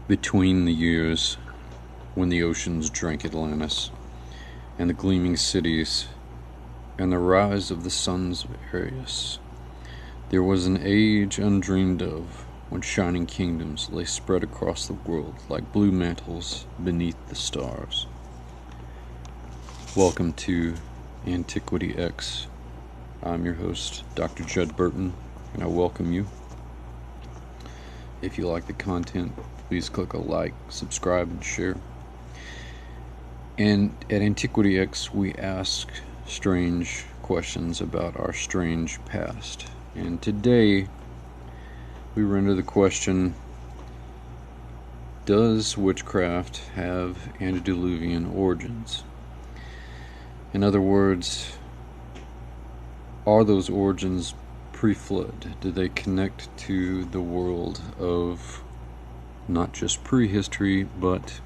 Between the years when the oceans drank Atlantis, and the gleaming cities, and the rise of the sons of Ares, there was an age undreamed of, when shining kingdoms lay spread across the world like blue mantles beneath the stars. Welcome to Antiquity X. I'm your host, Dr. Judd Burton, and I welcome you. If you like the content, please click a like, subscribe, and share. And at Antiquity X, we ask strange questions about our strange past. And today, we render the question, does witchcraft have Antediluvian origins? In other words, are those origins pre-flood? Do they connect to the world of not just prehistory, but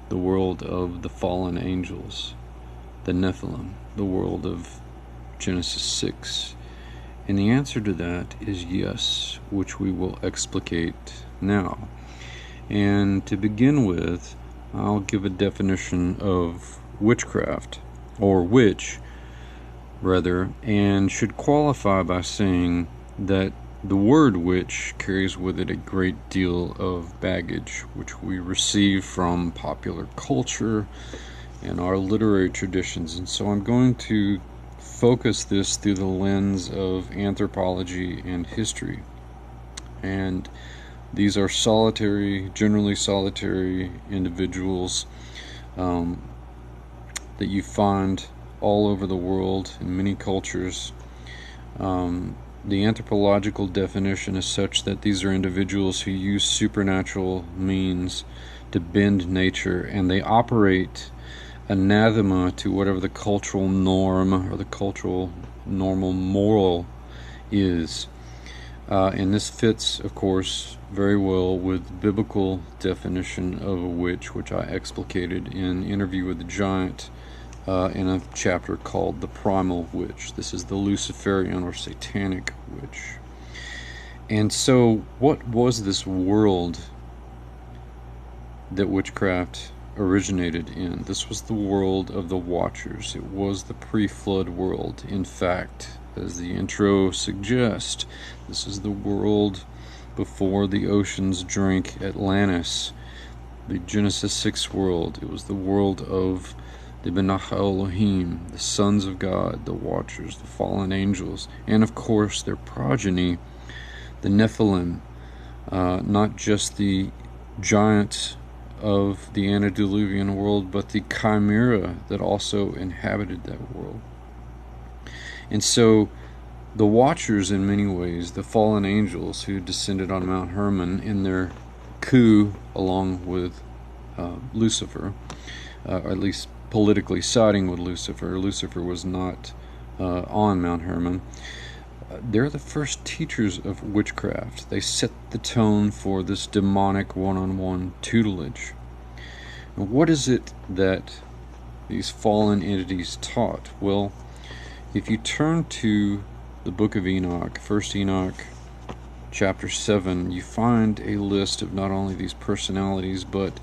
the world of the fallen angels, the Nephilim, the world of Genesis 6? And the answer to that is yes, which we will explicate now. And to begin with, I'll give a definition of witchcraft, or witch, rather, and should qualify by saying that the word witch carries with it a great deal of baggage, which we receive from popular culture and our literary traditions. And so I'm going to focus this through the lens of anthropology and history. And these are generally solitary individuals that you find all over the world in many cultures. The anthropological definition is such that these are individuals who use supernatural means to bend nature, and they operate anathema to whatever the cultural norm or the cultural normal moral is. And this fits, of course, very well with the biblical definition of a witch, which I explicated in Interview with the Giant in a chapter called The Primal Witch. This is the Luciferian or Satanic witch. And so, what was this world that witchcraft originated in? This was the world of the Watchers. It was the pre-flood world. In fact, as the intro suggests, this is the world before the oceans drank Atlantis, the Genesis 6 world. It was the world of the Benach Elohim, the sons of God, the Watchers, the fallen angels, and of course their progeny, the Nephilim, not just the giants of the Antediluvian world, but the chimera that also inhabited that world. And so the Watchers, in many ways, the fallen angels who descended on Mount Hermon in their coup along with Lucifer, or at least politically siding with Lucifer. Lucifer was not on Mount Hermon. They're the first teachers of witchcraft. They set the tone for this demonic one-on-one tutelage. And what is it that these fallen entities taught? Well, if you turn to the book of Enoch, First Enoch, chapter 7, you find a list of not only these personalities, but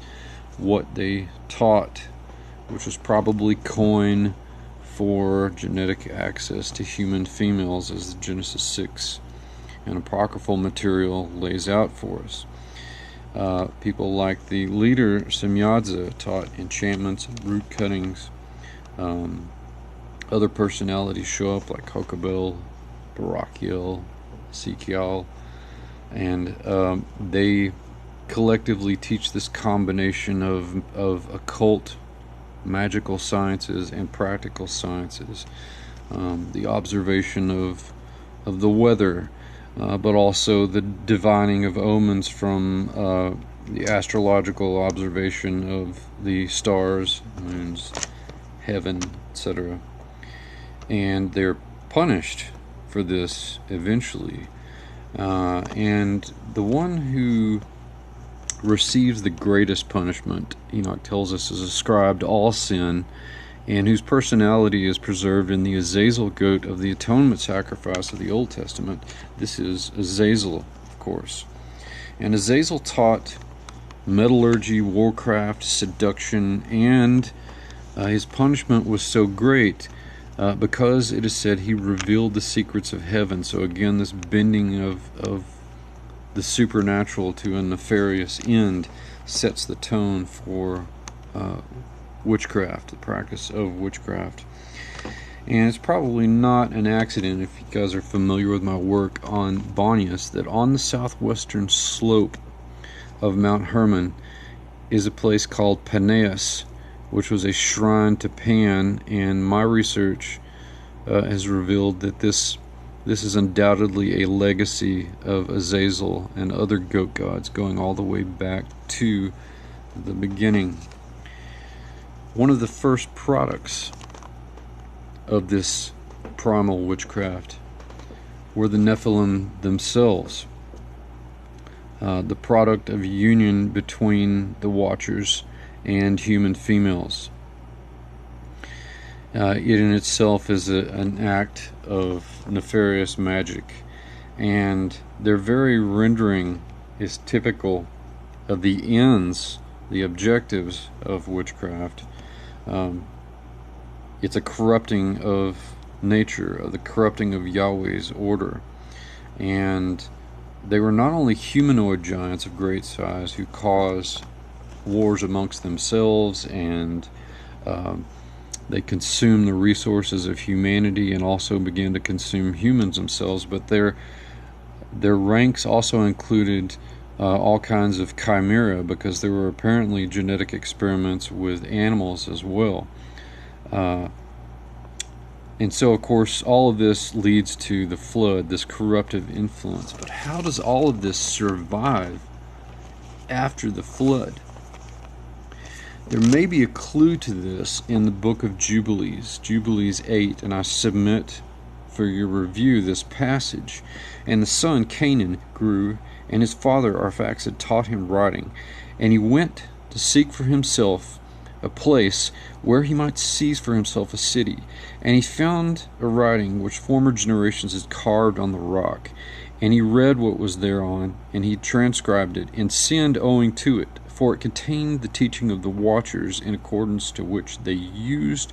what they taught, which was probably coin for genetic access to human females, as the Genesis 6 and apocryphal material lays out for us. People like the leader Semyadza taught enchantments and root cuttings. Other personalities show up like Kokabel, Barakiel, Sikiel, and they collectively teach this combination of occult magical sciences and practical sciences, the observation of the weather, but also the divining of omens from the astrological observation of the stars, moons, heaven, etc. And they're punished for this eventually. And the one who receives the greatest punishment, Enoch tells us, is ascribed all sin, and whose personality is preserved in the Azazel goat of the atonement sacrifice of the Old Testament. This is Azazel, of course. And Azazel taught metallurgy, warcraft, seduction, and his punishment was so great because it is said he revealed the secrets of heaven. So again, this bending of the supernatural to a nefarious end sets the tone for witchcraft, the practice of witchcraft. And it's probably not an accident, if you guys are familiar with my work on Bonius, that on the southwestern slope of Mount Hermon is a place called Paneas, which was a shrine to Pan, and my research has revealed that this is undoubtedly a legacy of Azazel and other goat gods going all the way back to the beginning. One of the first products of this primal witchcraft were the Nephilim themselves, the product of union between the Watchers and human females. It in itself is an act of nefarious magic, and their very rendering is typical of the ends, the objectives of witchcraft. It's a corrupting of nature, of the corrupting of Yahweh's order. And they were not only humanoid giants of great size who caused wars amongst themselves, and they consumed the resources of humanity and also began to consume humans themselves, but their ranks also included all kinds of chimera, because there were apparently genetic experiments with animals as well. And so, of course, all of this leads to the flood, this corruptive influence. But how does all of this survive after the flood? There may be a clue to this in the book of Jubilees, Jubilees 8, and I submit for your review this passage. And the son Canaan grew, and his father Arphaxad taught him writing, and he went to seek for himself a place where he might seize for himself a city. And he found a writing which former generations had carved on the rock, and he read what was thereon, and he transcribed it, and sinned owing to it, for it contained the teaching of the Watchers, in accordance to which they used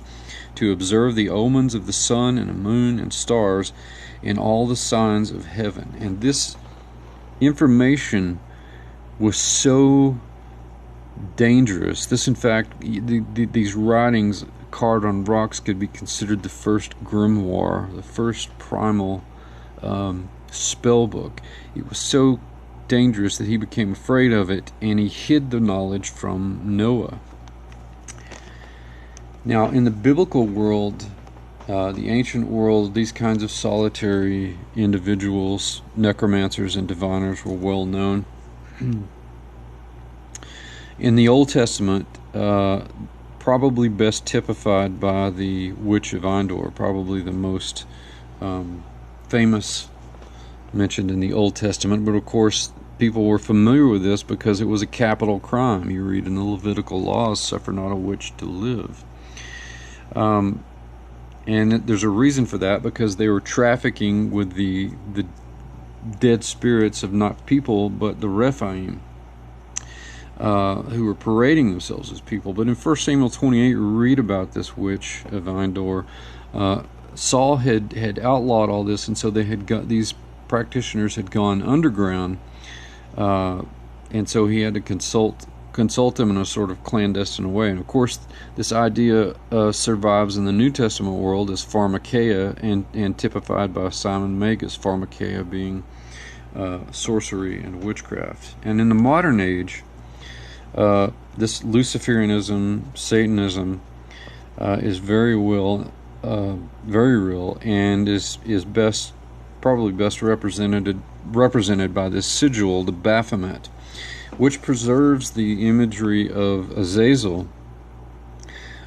to observe the omens of the sun and the moon and stars and all the signs of heaven. And this information was so dangerous. This, in fact, these writings carved on rocks could be considered the first grimoire, the first primal spell book. It was so dangerous that he became afraid of it, and he hid the knowledge from Noah. Now, in the biblical world, the ancient world, these kinds of solitary individuals, necromancers and diviners, were well known. In the Old Testament, probably best typified by the Witch of Eindor, probably the most famous mentioned in the Old Testament, but of course people were familiar with this because it was a capital crime. You read in the Levitical laws, "Suffer not a witch to live." And there's a reason for that, because they were trafficking with the dead spirits of not people but the Rephaim, who were parading themselves as people. But in 1 Samuel 28, we read about this witch of Eindor. Saul had outlawed all this, and so they had got these practitioners had gone underground, and so he had to consult them in a sort of clandestine way. And of course, this idea survives in the New Testament world as pharmakeia, and typified by Simon Magus, pharmakeia being sorcery and witchcraft. And in the modern age, this Luciferianism, Satanism, is very real, and is probably best represented by this sigil, the Baphomet, which preserves the imagery of Azazel,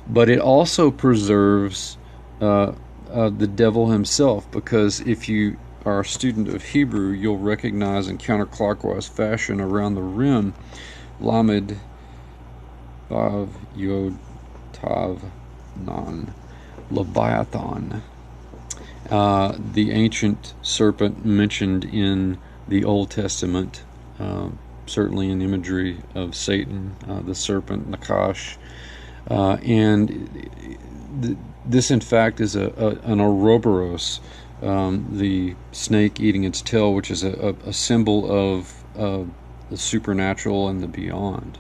but it also preserves the devil himself, because if you are a student of Hebrew, you'll recognize in counterclockwise fashion around the rim Lamed Vav Yod Tav Nan, Leviathan, the ancient serpent mentioned in the Old Testament certainly an imagery of Satan, the serpent, Nakash. This, in fact, is an Ouroboros, the snake eating its tail, which is a symbol of the supernatural and the beyond.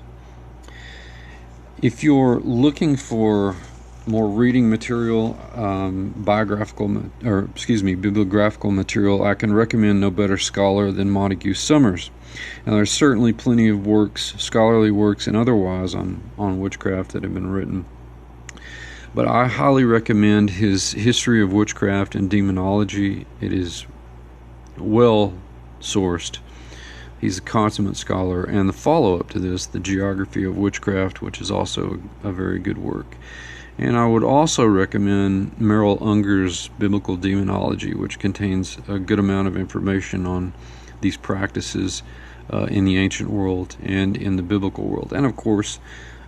If you're looking for more reading material, bibliographical material, I can recommend no better scholar than Montague Summers. Now, there's certainly plenty of works, scholarly works and otherwise, on witchcraft that have been written. But I highly recommend his History of Witchcraft and Demonology. It is well sourced. He's a consummate scholar. And the follow-up to this, The Geography of Witchcraft, which is also a very good work. And I would also recommend Merrill Unger's Biblical Demonology, which contains a good amount of information on these practices in the ancient world and in the biblical world. And of course,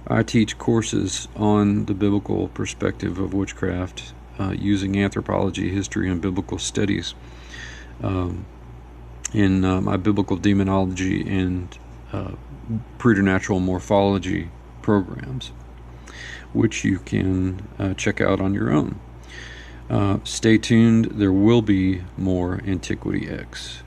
I teach courses on the biblical perspective of witchcraft using anthropology, history, and biblical studies in my biblical demonology and preternatural morphology programs, which you can check out on your own. Stay tuned. There will be more Antiquity X.